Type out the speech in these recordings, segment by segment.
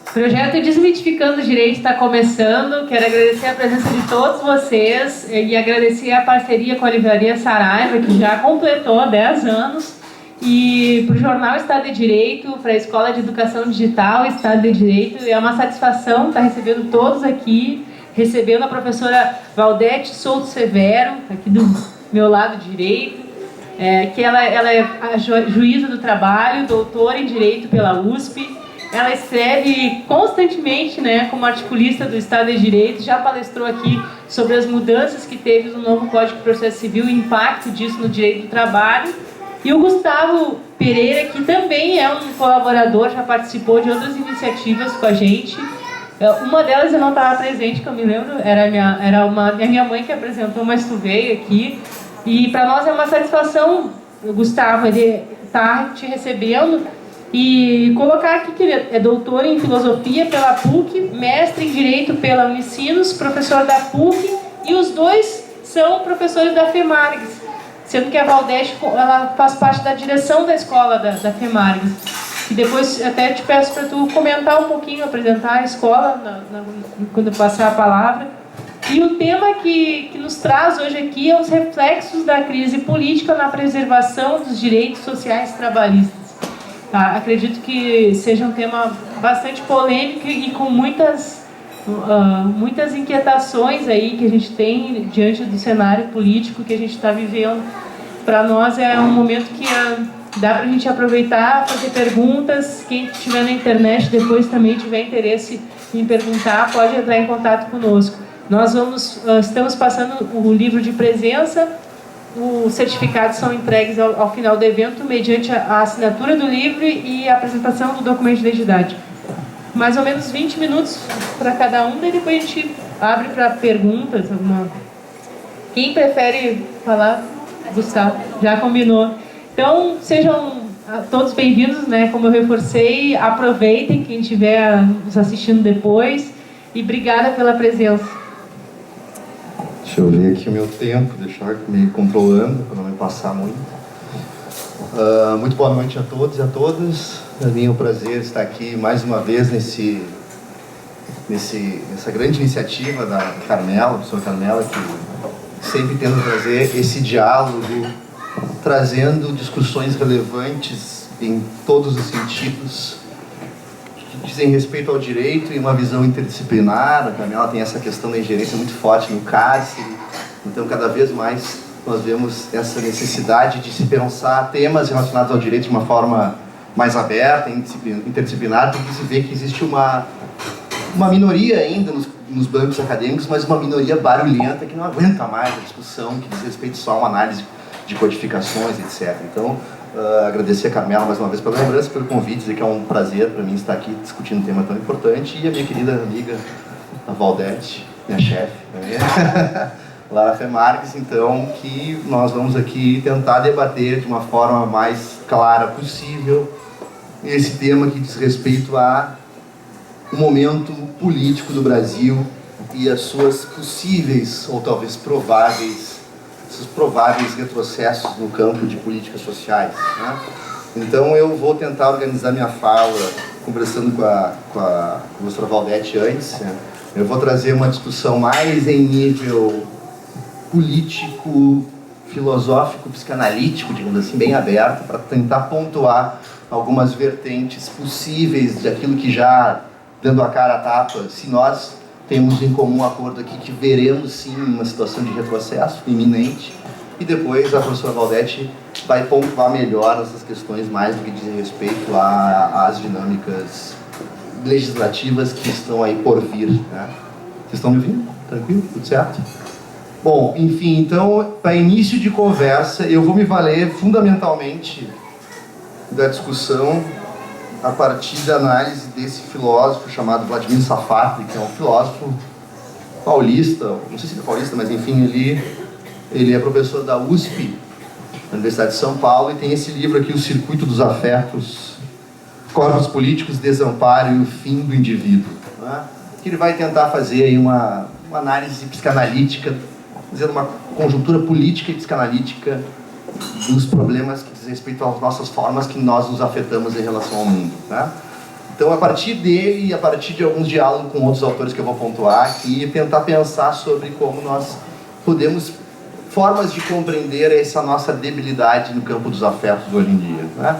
O projeto Desmitificando o Direito está começando. Quero agradecer a presença de todos vocês e agradecer a parceria com a Livraria Saraiva, que já completou 10 anos, e para o Jornal Estado de Direito, para a Escola de Educação Digital Estado de Direito. É uma satisfação estar recebendo todos aqui, recebendo a professora Valdete Souto Severo, aqui do meu lado direito, que ela é a juíza do trabalho, doutora em Direito pela USP. Ela escreve constantemente, né, como articulista do Estado de Direito, já palestrou aqui sobre as mudanças que teve no novo Código de Processo Civil e o impacto disso no direito do trabalho. E o Gustavo Pereira, que também é um colaborador, já participou de outras iniciativas com a gente. Uma delas eu não estava presente, que eu me lembro, era a minha mãe que apresentou, mas tu veio aqui. E para nós é uma satisfação, Gustavo, ele estar te recebendo. E colocar aqui que ele é doutor em filosofia pela PUC, mestre em direito pela Unicinos, professor da PUC, e os dois são professores da FEMARGS, sendo que a Valdete ela faz parte da direção da escola da FEMARGS. E depois até te peço para tu comentar um pouquinho, apresentar a escola quando eu passar a palavra. E o tema que nos traz hoje aqui é os reflexos da crise política na preservação dos direitos sociais trabalhistas. Acredito que seja um tema bastante polêmico e com muitas inquietações aí que a gente tem diante do cenário político que a gente está vivendo. Para nós é um momento que dá para a gente aproveitar, fazer perguntas. Quem estiver na internet depois também tiver interesse em perguntar, pode entrar em contato conosco. Nós estamos passando o livro de presença. Os certificados são entregues ao final do evento, mediante a assinatura do livro e a apresentação do documento de identidade. Mais ou menos 20 minutos para cada um, daí depois a gente abre para perguntas. Quem prefere falar? Gustavo, já combinou. Então, sejam todos bem-vindos, né? Como eu reforcei, aproveitem quem estiver nos assistindo depois, e obrigada pela presença. Deixa eu ver aqui o meu tempo, deixar me controlando para não me passar muito. Muito boa noite a todos e a todas. Para mim é um prazer estar aqui mais uma vez nessa grande iniciativa da Carmela, a professora Carmela, que sempre tenta trazer esse diálogo, trazendo discussões relevantes em todos os sentidos, que dizem respeito ao direito e uma visão interdisciplinar. A Carmela tem essa questão da ingerência muito forte no cárcere, então cada vez mais nós vemos essa necessidade de se pensar temas relacionados ao direito de uma forma mais aberta, interdisciplinar, porque se vê que existe uma minoria ainda nos bancos acadêmicos, mas uma minoria barulhenta que não aguenta mais a discussão que diz respeito só a uma análise de codificações, etc. Então, agradecer a Carmela mais uma vez pela lembrança, pelo convite, dizer que é um prazer para mim estar aqui discutindo um tema tão importante, e a minha querida amiga, a Valdete, minha chefe, lá na FEMARGS, então, que nós vamos aqui tentar debater de uma forma mais clara possível esse tema que diz respeito a o momento político do Brasil e as suas possíveis, ou talvez prováveis, esses prováveis retrocessos no campo de políticas sociais, né? Então eu vou tentar organizar minha fala conversando com a professora Valdete antes, né? Eu vou trazer uma discussão mais em nível político, filosófico, psicanalítico, digamos assim, bem aberto, para tentar pontuar algumas vertentes possíveis daquilo que já, dando a cara a tapa, se nós temos em comum acordo aqui que veremos sim uma situação de retrocesso iminente, e depois a professora Valdete vai pontuar melhor essas questões mais do que dizem respeito às dinâmicas legislativas que estão aí por vir, né? Vocês estão me ouvindo? Tranquilo? Tudo certo? Bom, enfim, então, para início de conversa, eu vou me valer fundamentalmente da discussão a partir da análise desse filósofo chamado Vladimir Safatli, que é um filósofo paulista, não sei se é paulista, mas enfim, ele é professor da USP, na Universidade de São Paulo, e tem esse livro aqui, O Circuito dos Afetos, Corpos Políticos, Desamparo e o Fim do Indivíduo, né? Que ele vai tentar fazer aí uma análise psicanalítica, fazendo uma conjuntura política e psicanalítica dos problemas que diz respeito às nossas formas que nós nos afetamos em relação ao mundo, né? Então, a partir dele e a partir de alguns diálogos com outros autores que eu vou pontuar aqui, tentar pensar sobre como nós podemos, formas de compreender essa nossa debilidade no campo dos afetos hoje em dia, né?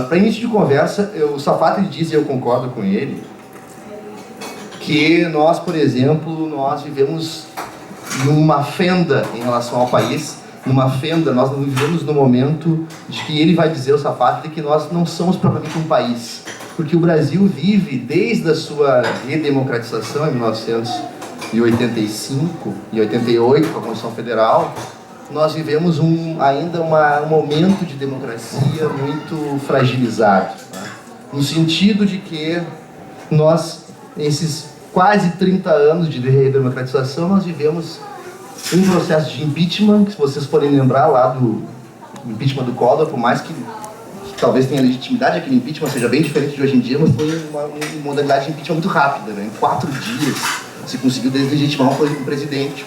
Para início de conversa, o Safat diz, e eu concordo com ele, que nós, por exemplo, nós vivemos numa fenda em relação ao país, numa fenda, nós não vivemos no momento de que ele vai dizer, o Safat, que nós não somos propriamente um país, porque o Brasil vive desde a sua redemocratização em 1985 e 88, com a Constituição Federal, nós vivemos ainda um momento de democracia muito fragilizado, né? No sentido de que nós, esses quase 30 anos de redemocratização, nós vivemos um processo de impeachment, que se vocês forem lembrar lá do impeachment do Collor, por mais que talvez tenha legitimidade, aquele impeachment seja bem diferente de hoje em dia, mas foi uma modalidade de impeachment muito rápida, né? Em 4 dias se conseguiu deslegitimar um presidente.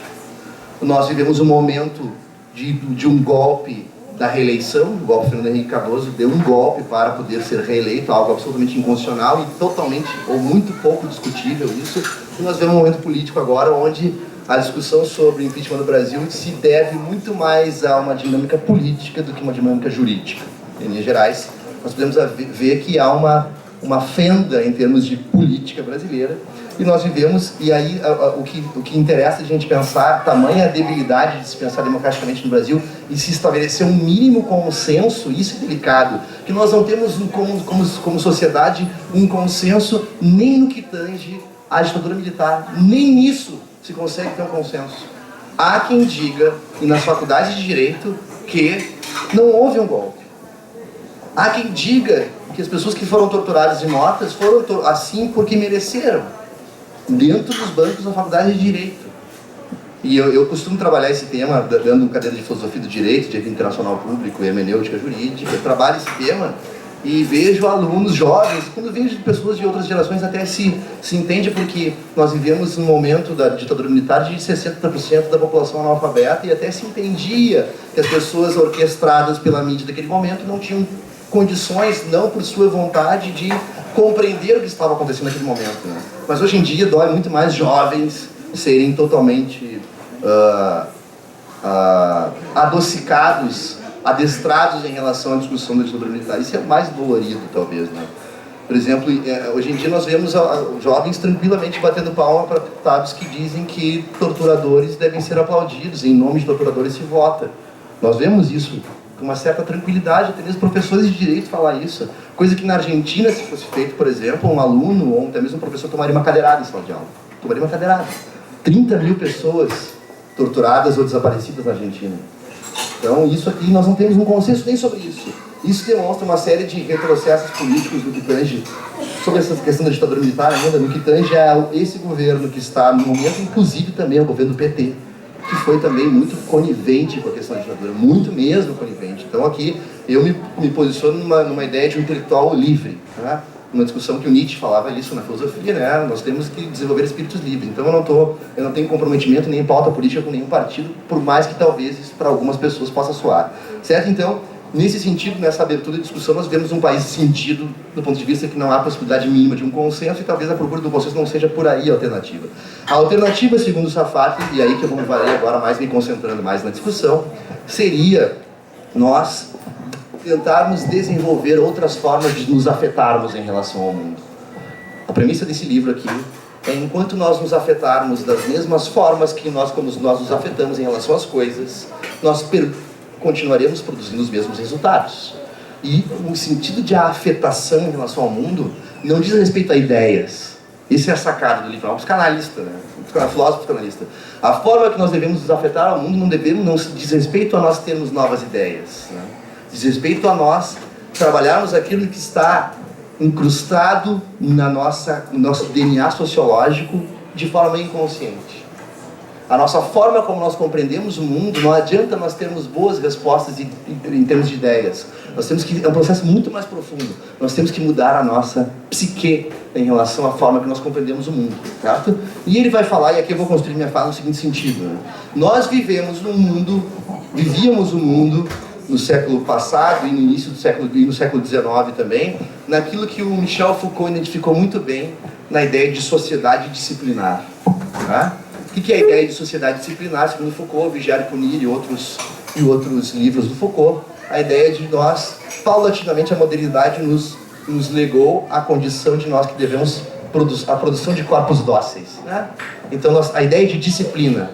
Nós vivemos um momento de um golpe da reeleição, o golpe Fernando Henrique Cardoso deu um golpe para poder ser reeleito, algo absolutamente inconstitucional e totalmente, ou muito pouco discutível isso. E nós vemos um momento político agora onde a discussão sobre o impeachment do Brasil se deve muito mais a uma dinâmica política do que uma dinâmica jurídica. Em linhas gerais, nós podemos ver que há uma fenda em termos de política brasileira, e nós vivemos, e aí o que interessa a gente pensar, tamanha a debilidade de se pensar democraticamente no Brasil e se estabelecer um mínimo consenso, isso é delicado, que nós não temos como sociedade um consenso nem no que tange à ditadura militar, nem nisso se consegue ter um consenso. Há quem diga, e nas faculdades de Direito, que não houve um golpe. Há quem diga que as pessoas que foram torturadas e mortas foram assim porque mereceram, dentro dos bancos da faculdade de Direito. E eu costumo trabalhar esse tema dando cadeira de filosofia do direito, direito internacional público e hermenêutica jurídica. Eu trabalho esse tema e vejo alunos jovens, quando vejo pessoas de outras gerações, até se entende, porque nós vivemos um momento da ditadura militar de 60% da população analfabeta, e até se entendia que as pessoas orquestradas pela mídia daquele momento não tinham condições, não por sua vontade, de compreender o que estava acontecendo naquele momento, né? Mas hoje em dia dói muito mais jovens serem totalmente adocicados, adestrados em relação à discussão da ditadura militar. Isso é mais dolorido, talvez, né? Por exemplo, hoje em dia nós vemos jovens tranquilamente batendo palma para deputados que dizem que torturadores devem ser aplaudidos, em nome de torturadores se vota. Nós vemos isso com uma certa tranquilidade, até mesmo professores de direito falar isso, coisa que na Argentina, se fosse feito, por exemplo, um aluno ou até mesmo um professor tomaria uma cadeirada em sala de aula. Tomaria uma cadeirada. 30 mil pessoas torturadas ou desaparecidas na Argentina. Então, isso aqui, nós não temos um consenso nem sobre isso. Isso demonstra uma série de retrocessos políticos no que tange, sobre essa questão da ditadura militar ainda, no que tange a esse governo que está no momento, inclusive também o governo do PT, que foi também muito conivente com a questão da ditadura, muito mesmo conivente. Então aqui eu me posiciono numa ideia de um intelectual livre, né? Uma discussão que o Nietzsche falava isso na filosofia, né? Nós temos que desenvolver espíritos livres. Então eu não tenho comprometimento nem pauta política com nenhum partido, por mais que talvez isso para algumas pessoas possa soar. Certo? Então, nesse sentido, nessa abertura de discussão, nós vemos um país sentido do ponto de vista que não há possibilidade mínima de um consenso, e talvez a procura do consenso não seja por aí a alternativa. A alternativa, segundo o Safat, e aí que eu vou me valer agora mais, me concentrando mais na discussão, seria nós tentarmos desenvolver outras formas de nos afetarmos em relação ao mundo. A premissa desse livro aqui é, enquanto nós nos afetarmos das mesmas formas que nós nos afetamos em relação às coisas, nós continuaremos produzindo os mesmos resultados. E o sentido de afetação em relação ao mundo não diz respeito a ideias. Isso é a sacada do livro, é um psicanalista, né? Um filósofo psicanalista. A forma que nós devemos nos afetar ao mundo não diz respeito a nós termos novas ideias, né? Diz respeito a nós trabalharmos aquilo que está incrustado no nosso DNA sociológico de forma inconsciente. A nossa forma como nós compreendemos o mundo, não adianta nós termos boas respostas em termos de ideias. É um processo muito mais profundo. Nós temos que mudar a nossa psique em relação à forma que nós compreendemos o mundo, certo? E ele vai falar, e aqui eu vou construir minha fala no seguinte sentido, né? Nós vivíamos um mundo no século passado e no início do século e no século XIX também, naquilo que o Michel Foucault identificou muito bem na ideia de sociedade disciplinar. Tá? O que é a ideia de sociedade disciplinar? Segundo Foucault, Vigiar e Punir e outros livros do Foucault, a ideia de nós, paulatinamente, a modernidade nos legou à condição de nós que devemos a produção de corpos dóceis, né? Então, a ideia de disciplina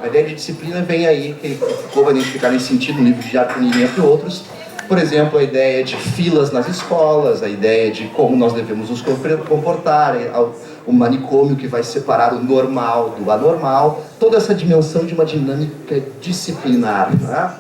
vem aí, que Foucault vai identificar nesse sentido, no livro de Jacques, entre outros. Por exemplo, a ideia de filas nas escolas, a ideia de como nós devemos nos comportar, o manicômio que vai separar o normal do anormal, toda essa dimensão de uma dinâmica disciplinar, né?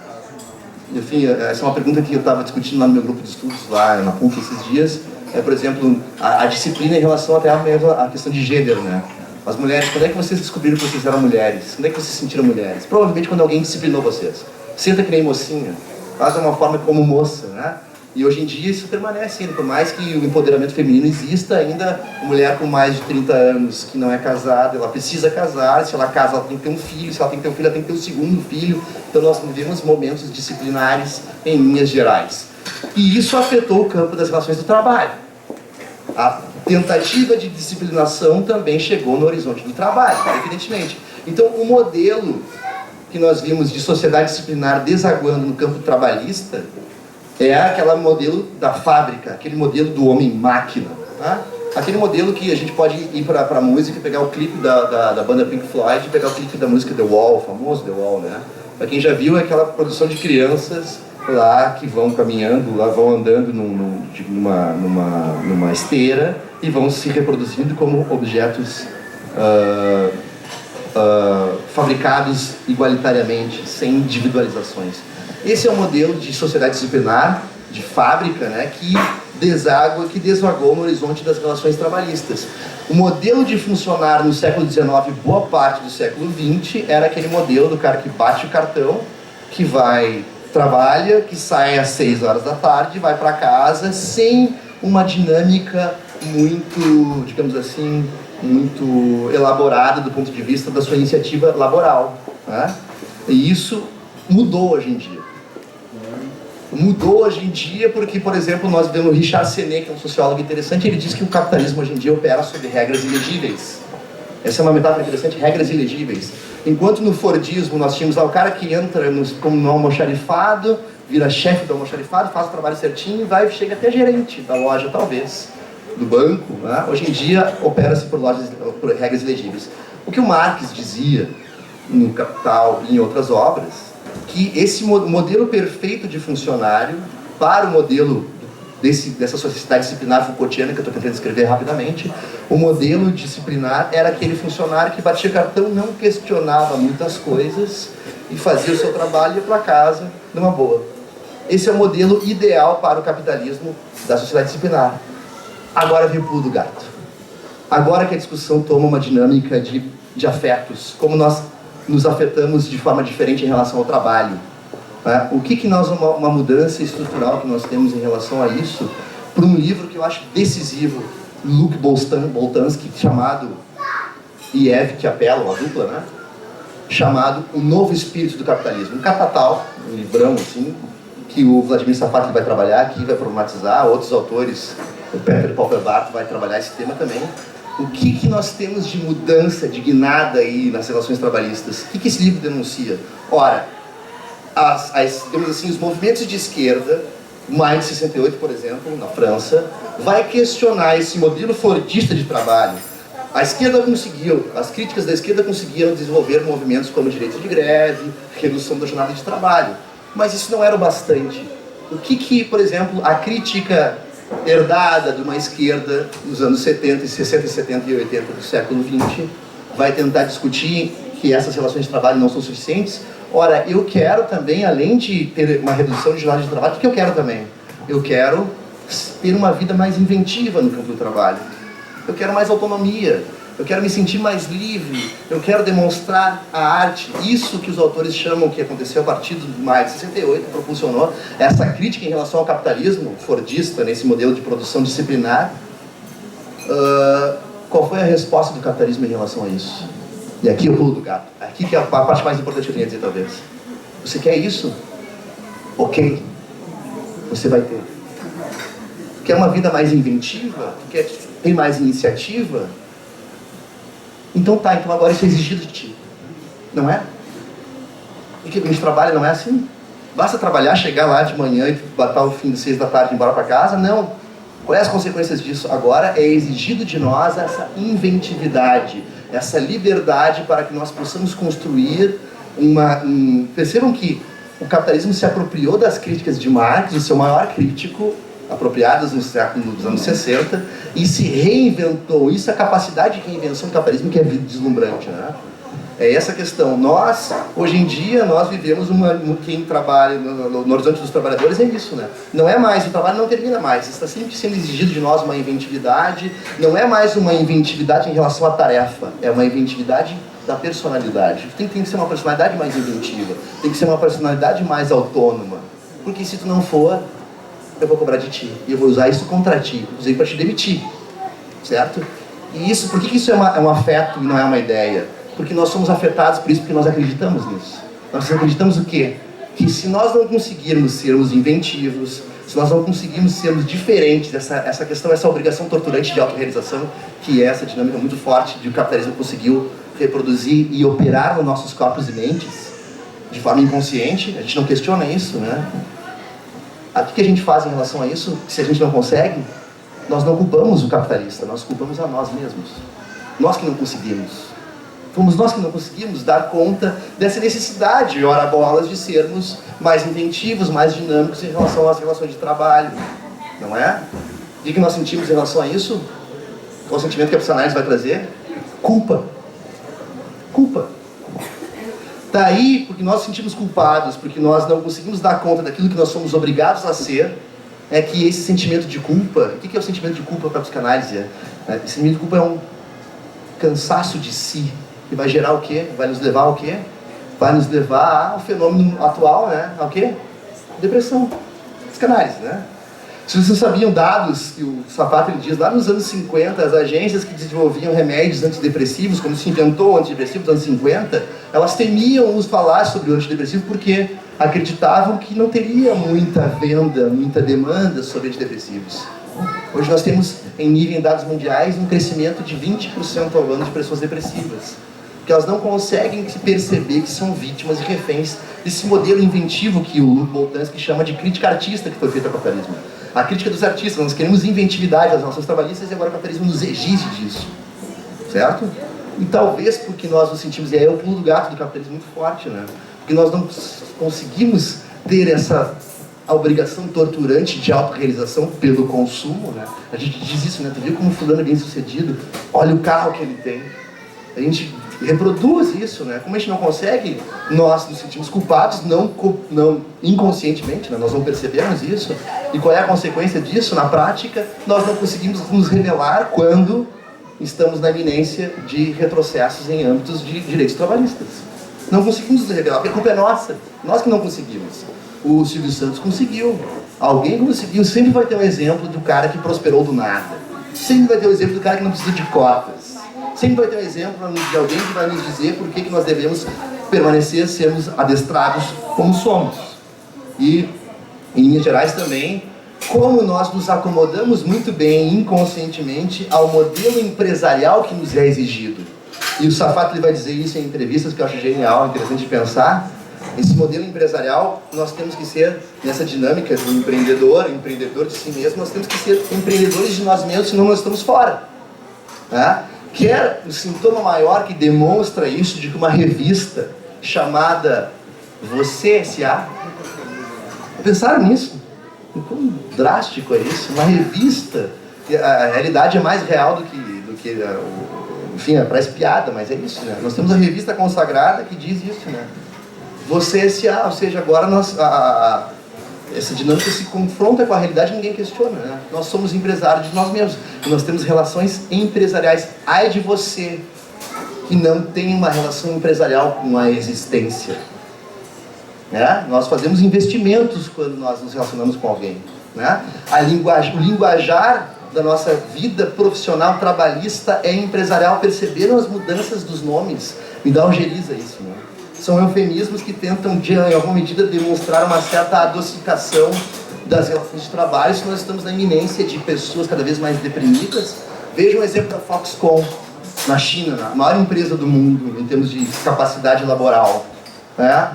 Enfim, essa é uma pergunta que eu estava discutindo lá no meu grupo de estudos, lá na PUC esses dias. Por exemplo, a disciplina em relação até mesmo à questão de gênero, né? As mulheres, quando é que vocês descobriram que vocês eram mulheres? Quando é que vocês se sentiram mulheres? Provavelmente quando alguém disciplinou vocês. Senta que nem mocinha, faz uma forma como moça, né? E hoje em dia isso permanece ainda, por mais que o empoderamento feminino exista, ainda mulher com mais de 30 anos que não é casada, ela precisa casar, se ela casa ela tem que ter um filho, se ela tem que ter um filho ela tem que ter um segundo filho. Então nós vivemos momentos disciplinares em linhas gerais. E isso afetou o campo das relações do trabalho. A tentativa de disciplinação também chegou no horizonte do trabalho, evidentemente. Então, o modelo que nós vimos de sociedade disciplinar desaguando no campo trabalhista é aquele modelo da fábrica, aquele modelo do homem-máquina. Tá? Aquele modelo que a gente pode ir para a música e pegar o clipe da banda Pink Floyd e pegar o clipe da música The Wall, o famoso The Wall, né? Para quem já viu, é aquela produção de crianças lá que vão caminhando, lá vão andando numa esteira e vão se reproduzindo como objetos fabricados igualitariamente, sem individualizações. Esse é o modelo de sociedade disciplinar, de fábrica, né, que desvagou no horizonte das relações trabalhistas. O modelo de funcionar no século XIX e boa parte do século XX era aquele modelo do cara que bate o cartão, que trabalha, que sai às 6 horas da tarde, vai para casa, sem uma dinâmica muito, digamos assim, muito elaborada do ponto de vista da sua iniciativa laboral, né? E isso mudou hoje em dia. Mudou hoje em dia porque, por exemplo, nós vemos Richard Senet, que é um sociólogo interessante, ele diz que o capitalismo hoje em dia opera sob regras ilegíveis. Essa é uma metáfora interessante, regras ilegíveis. Enquanto no Fordismo nós tínhamos lá o cara que entra como no almoxarifado, vira chefe do almoxarifado, faz o trabalho certinho, chega até gerente da loja, talvez, do banco, né? Hoje em dia opera-se por regras ilegíveis. O que o Marx dizia no Capital e em outras obras, que esse modelo perfeito de funcionário para o modelo dessa sociedade disciplinar Foucaultiana, que eu estou tentando descrever rapidamente, o modelo disciplinar era aquele funcionário que batia cartão, não questionava muitas coisas e fazia o seu trabalho e ia para casa numa boa. Esse é o modelo ideal para o capitalismo da sociedade disciplinar. Agora vem o pulo do gato. Agora que a discussão toma uma dinâmica de afetos, como nós nos afetamos de forma diferente em relação ao trabalho. O que nós, uma mudança estrutural que nós temos em relação a isso, por um livro que eu acho decisivo, Luc Boltanski, chamado Iev Chiapello, a dupla, né? Chamado O Novo Espírito do Capitalismo. Um catatal, um livrão assim, que o Vladimir Safatli vai trabalhar aqui, vai problematizar, outros autores, o Peter Popper-Bart vai trabalhar esse tema também. O que nós temos de mudança, de guinada aí nas relações trabalhistas? O que esse livro denuncia? Ora, temos assim, os movimentos de esquerda, Maio de 68, por exemplo, na França, vai questionar esse modelo fordista de trabalho. A esquerda conseguiu, as críticas da esquerda conseguiram desenvolver movimentos como direito de greve, redução da jornada de trabalho. Mas isso não era o bastante. O que por exemplo, a crítica herdada de uma esquerda nos anos 60, 60, 70 e 80 do século XX vai tentar discutir que essas relações de trabalho não são suficientes? Ora, eu quero também, além de ter uma redução de jornada de trabalho, o que eu quero também? Eu quero ter uma vida mais inventiva no campo do trabalho. Eu quero mais autonomia. Eu quero me sentir mais livre. Eu quero demonstrar a arte. Isso que os autores chamam, que aconteceu a partir de maio de 68, propulsionou essa crítica em relação ao capitalismo fordista, nesse modelo de produção disciplinar. Qual foi a resposta do capitalismo em relação a isso? E aqui eu pulo do gato. Aqui que é a parte mais importante que eu tenho a dizer, talvez. Você quer isso? Ok. Você vai ter. Quer uma vida mais inventiva? Quer ter mais iniciativa? Então tá, então agora isso é exigido de ti. Não é? E que a gente trabalha não é assim? Basta trabalhar, chegar lá de manhã e botar o fim de 6 da tarde e ir embora para casa? Não. Quais as consequências disso? Agora é exigido de nós essa inventividade, essa liberdade para que nós possamos construir Percebam que o capitalismo se apropriou das críticas de Marx, o seu maior crítico, apropriadas nos anos 60, e se reinventou. Isso é a capacidade de reinvenção do capitalismo que é deslumbrante, né? É essa questão. Nós, hoje em dia, nós vivemos quem trabalha no horizonte dos trabalhadores é isso, né? Não é mais, o trabalho não termina mais. Está sempre sendo exigido de nós uma inventividade. Não é mais uma inventividade em relação à tarefa, é uma inventividade da personalidade. Tem que ser uma personalidade mais inventiva, tem que ser uma personalidade mais autônoma. Porque se tu não for, eu vou cobrar de ti. E eu vou usar isso contra ti. Usei para te demitir. Certo? E isso, por que isso é um afeto e não é uma ideia? Porque nós somos afetados por isso, porque nós acreditamos nisso. Nós acreditamos o quê? Que se nós não conseguirmos sermos inventivos, se nós não conseguirmos sermos diferentes, essa questão, essa obrigação torturante de autorrealização, que é essa dinâmica muito forte de que o capitalismo conseguiu reproduzir e operar nos nossos corpos e mentes, de forma inconsciente, a gente não questiona isso, né? O que a gente faz em relação a isso? Se a gente não consegue, nós não culpamos o capitalista, nós culpamos a nós mesmos. Nós que não conseguimos. Fomos nós que não conseguimos dar conta dessa necessidade, ora bolas, de sermos mais inventivos, mais dinâmicos em relação às relações de trabalho. Não é? O que nós sentimos em relação a isso? Qual o sentimento que a psicanálise vai trazer? Culpa. Culpa. Daí, porque nós nos sentimos culpados, porque nós não conseguimos dar conta daquilo que nós somos obrigados a ser, é que esse sentimento de culpa... O que é o sentimento de culpa para a psicanálise? Esse sentimento de culpa é um cansaço de si. E vai gerar o quê? Vai nos levar ao quê? Vai nos levar ao fenômeno atual, né? Ao quê? Depressão. Psicanálise, né? Se vocês sabiam dados que o Sapato ele diz, lá nos anos 50, as agências que desenvolviam remédios antidepressivos, quando se inventou o antidepressivo nos anos 50, elas temiam os falar sobre o antidepressivo porque acreditavam que não teria muita venda, muita demanda sobre antidepressivos. Hoje nós temos, em dados mundiais, um crescimento de 20% ao ano de pessoas depressivas. Porque elas não conseguem se perceber que são vítimas e reféns desse modelo inventivo que o Luc Boltanski chama de crítica artista que foi feita ao capitalismo. A crítica dos artistas, nós queremos inventividade das nossas trabalhistas e agora o capitalismo nos exige disso. Certo? E talvez porque nós nos sentimos, e aí é o pulo do gato do capitalismo muito forte, né? Porque nós não conseguimos ter a obrigação torturante de autorrealização pelo consumo, né? A gente diz isso, né? Tu viu como fulano é bem sucedido? Olha o carro que ele tem. A gente reproduz isso, né? Como a gente não consegue, nós nos sentimos culpados, não inconscientemente, né? Nós não percebemos isso. E qual é a consequência disso? Na prática, nós não conseguimos nos revelar quando estamos na iminência de retrocessos em âmbitos de direitos trabalhistas. Não conseguimos nos revelar, porque a culpa é nossa. Nós que não conseguimos. O Silvio Santos conseguiu. Alguém conseguiu. Sempre vai ter um exemplo do cara que prosperou do nada. Sempre vai ter um exemplo do cara que não precisa de cotas. Sempre vai ter um exemplo de alguém que vai nos dizer por que nós devemos permanecer, sermos adestrados como somos. E, em linhas gerais também, como nós nos acomodamos muito bem, inconscientemente, ao modelo empresarial que nos é exigido. E o Safato ele vai dizer isso em entrevistas que eu acho genial, interessante de pensar. Esse modelo empresarial, nós temos que ser, nessa dinâmica do empreendedor de si mesmo, nós temos que ser empreendedores de nós mesmos, senão nós estamos fora. Né? Quer o sintoma maior que demonstra isso, de que uma revista chamada Você S.A. Pensaram nisso? Como drástico é isso? Uma revista, a realidade é mais real do que enfim, parece piada, mas é isso, né? Nós temos a revista consagrada que diz isso, né? Você S.A., ou seja, agora essa dinâmica se confronta com a realidade e ninguém questiona, né? Nós somos empresários de nós mesmos, e nós temos relações empresariais. Ai de você que não tem uma relação empresarial com a existência. Né? Nós fazemos investimentos quando nós nos relacionamos com alguém. Né? O linguajar da nossa vida profissional trabalhista é empresarial. Perceberam as mudanças dos nomes? Me dá algeriza isso, né? São eufemismos que tentam, de alguma medida, demonstrar uma certa adocicação das relações de trabalho, se nós estamos na iminência de pessoas cada vez mais deprimidas. Veja um exemplo da Foxconn, na China, a maior empresa do mundo em termos de capacidade laboral. Né?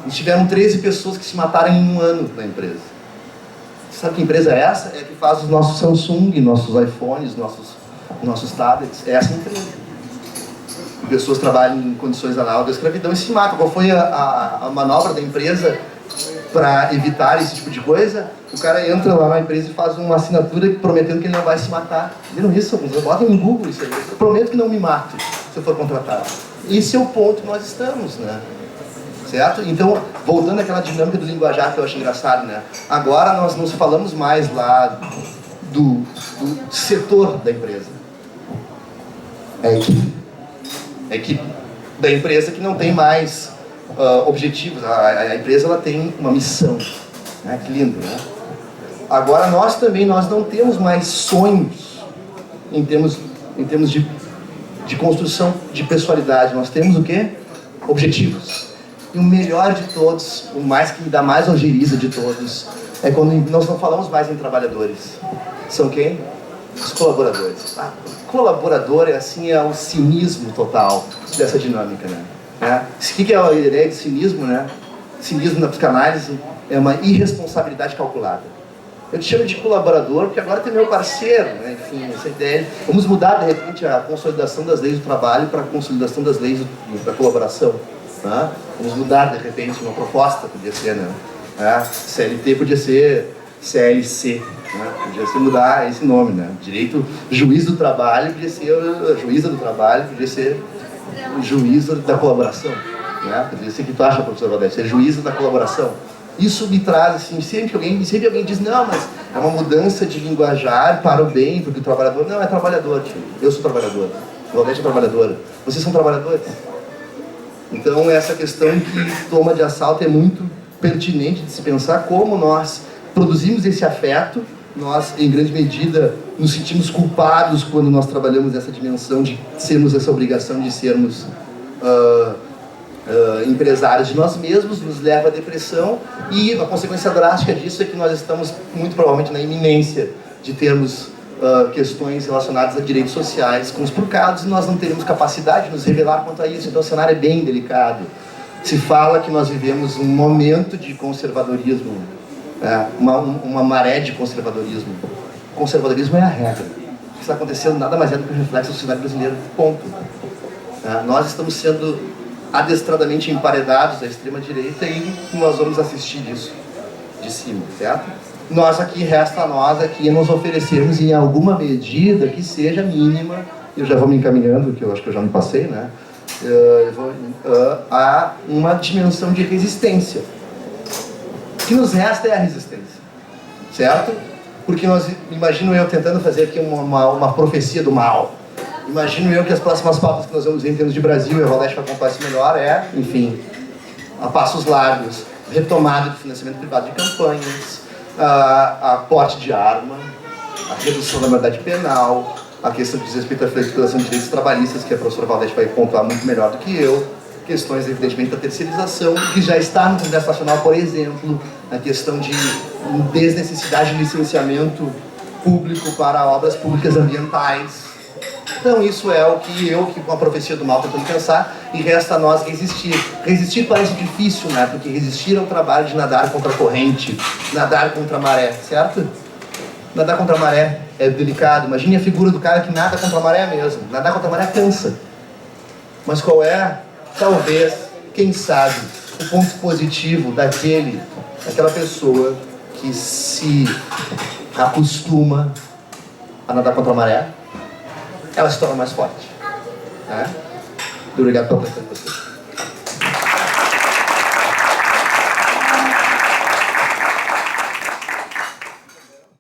Eles tiveram 13 pessoas que se mataram em um ano na empresa. Sabe que empresa é essa? É a que faz os nossos Samsung, nossos iPhones, nossos tablets. É essa empresa. Pessoas trabalham em condições análogas à escravidão e se matam. Qual foi a manobra da empresa para evitar esse tipo de coisa? O cara entra lá na empresa e faz uma assinatura prometendo que ele não vai se matar. Viram isso? Botem no Google isso aí. Eu prometo que não me mato se eu for contratado. Esse é o ponto que nós estamos, né? Certo? Então, voltando àquela dinâmica do linguajar que eu acho engraçado, né? Agora nós não falamos mais lá do setor da empresa. É a equipe da empresa que não tem mais objetivos. A empresa ela tem uma missão. Né? Que lindo, né? Agora nós também não temos mais sonhos em termos de construção de pessoalidade. Nós temos o quê? Objetivos. E o melhor de todos, o mais que me dá mais ojeriza de todos, é quando nós não falamos mais em trabalhadores. São quem? Os colaboradores. Colaborador é o cinismo total dessa dinâmica, né? O que é a ideia de cinismo, né? Cinismo na psicanálise é uma irresponsabilidade calculada. Eu te chamo de colaborador porque agora tem meu parceiro, né? Enfim, essa ideia. Vamos mudar de repente a consolidação das leis do trabalho para a consolidação das leis da colaboração. Né? Vamos mudar de repente uma proposta, podia ser, né? CLT podia ser CLC. Podia ser mudar esse nome, né? Direito juiz do trabalho podia ser juíza do trabalho, podia ser juíza da colaboração, né? Podia ser que tu acha, professor Valdete, ser juíza da colaboração. Isso me traz assim, sempre alguém diz não, mas é uma mudança de linguajar para o bem, porque o trabalhador não é trabalhador, tio. Eu sou trabalhador, o Valdete é trabalhadora, vocês são trabalhadores. Então essa questão que toma de assalto é muito pertinente de se pensar como nós produzimos esse afeto. Nós, em grande medida, nos sentimos culpados quando nós trabalhamos essa dimensão de sermos essa obrigação de sermos empresários de nós mesmos, nos leva à depressão, e a consequência drástica disso é que nós estamos muito provavelmente na iminência de termos questões relacionadas a direitos sociais conspurcados, e nós não teremos capacidade de nos revelar quanto a isso. Então o cenário é bem delicado. Se fala que nós vivemos um momento de conservadorismo, uma maré de conservadorismo. O conservadorismo é a regra. O que está acontecendo nada mais é do que o reflexo da sociedade brasileira, ponto. Nós estamos sendo adestradamente emparedados à extrema-direita e nós vamos assistir isso de cima, certo? Resta a nós aqui nos oferecermos em alguma medida que seja mínima, eu já vou me encaminhando, que eu acho que eu já me passei, né? A uma dimensão de resistência. O que nos resta é a resistência, certo? Porque imagino eu tentando fazer aqui uma profecia do mal. Imagino eu que as próximas pautas que nós vamos ver em termos de Brasil, e a Valdete vai contar isso melhor, enfim, a passos largos, retomada de financiamento privado de campanhas, a porte de arma, a redução da maioridade penal, a questão que diz respeito à flexibilização de direitos trabalhistas, que a professora Valdete vai pontuar muito melhor do que eu, questões, evidentemente, da terceirização, que já está no Congresso Nacional, por exemplo, a questão de desnecessidade de licenciamento público para obras públicas ambientais. Então isso é o que eu, com a profecia do mal, tentando pensar, e resta a nós resistir. Resistir parece difícil, né? Porque resistir é o trabalho de nadar contra a corrente, nadar contra a maré, certo? Nadar contra a maré é delicado. Imagine a figura do cara que nada contra a maré mesmo. Nadar contra a maré cansa. Mas qual é, talvez, quem sabe, o ponto positivo daquela pessoa que se acostuma a nadar contra a maré? Ela se torna mais forte. Muito obrigado pela atenção de vocês.